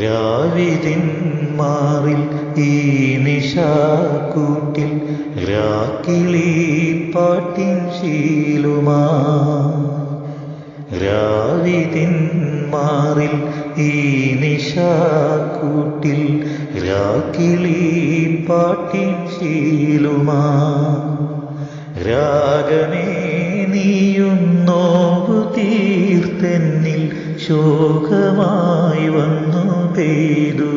രാവിതിൻ മാറിൽ ഈ നിശാക്കൂട്ടിൽ രാക്കിളി പാട്ടിൻ ശീലുമാ. രാവിതിൻ മാറിൽ ഈ നിശാക്കൂട്ടിൽ രാക്കിളി പാട്ടിൻ ശീലുമാ. രാഗമേ നീയും നോവു തീർത്തെന്നിൽ ശോകമായി വന്നു പെയ്തു.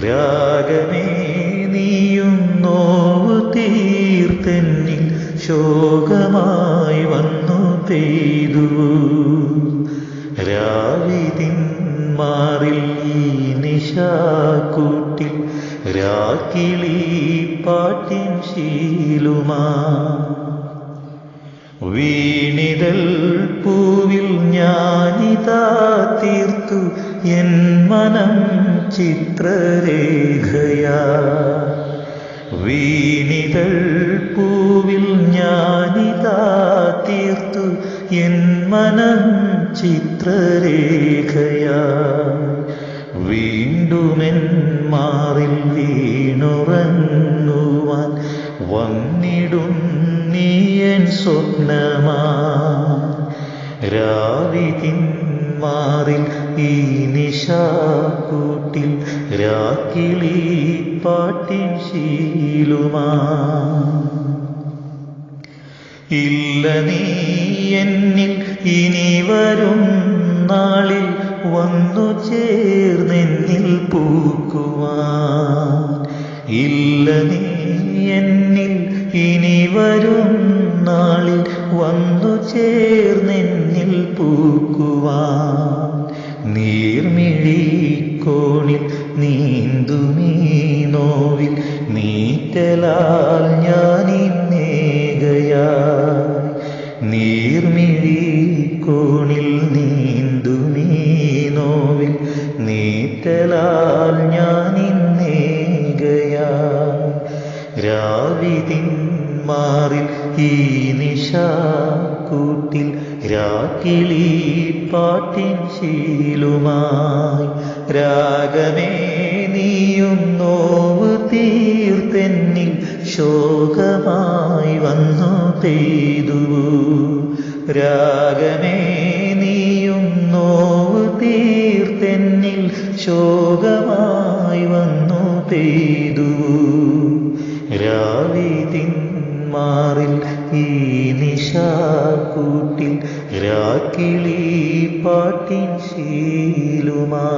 രാഗമേ നീയും നോവു തീർത്തെന്നിൽ ശോകമായി വന്നു പെയ്തു. രാവിതിൻ മാറിൽ ഈ നിശാക്കൂട്ടിൽ രാക്കിളി പാട്ടിൻ ശീലുമാ. വീണിതൾ പൂവിൽ ഞാനിതാ തീർത്തു എൻ മനം ചിത്രരേഖയാ. വീണിതൾ പൂവിൽ ഞാനിതാ തീർത്തു എൻ മനം ചിത്രരേഖയാ. വീണ്ടുമെൻ മാറിൽ വീണുറങ്ങുവാൻ വന്നിടും നീയൻ സ്വപ്നമാ. രാവിതിൻ മാറിൽ ഈ നിശാക്കൂട്ടിൽ രാക്കിളി പാട്ടിൻ ശീലുമാ. ഇല്ല നീ എന്നിൽ ഇനി വരും നാളിൽ വന്നു ചേർന്നെന്നിൽ പൂക്കുവാൻ. ഇല്ല നീ എന്നിൽ ഇനി വരും നാളിൽ വന്നു ചേർന്നെന്നിൽ പൂക്കുവാൻ. നീർമിഴിക്കോണിൽ നീന്തുമീ നോവിൽ നീറ്റലാൽ ഞാനിന്നേകയായി. നീർമിഴിക്കോണിൽ നീന്തുമീ നോവിൽ നീറ്റലാൽ ഞാനിന്നേകയായി. രാവിതിൻ മാറിൽ ഈ നിശാക്കൂട്ടിൽ രാക്കിളി പാട്ടിൻ ശീലുമായി. രാഗമേ നീയും നോവു തീർത്തെന്നിൽ ശോകമായി വന്നു പെയ്തു. രാഗമേ നീയും നോവു തീർത്തെന്നിൽ ശോകമായി വന്നു പെയ്തു. രാവിതിൻ മാറിൽ ഈ നിശാക്കൂട്ടിൽ രാക്കിളി പാട്ടിൻ ശീലുമാ.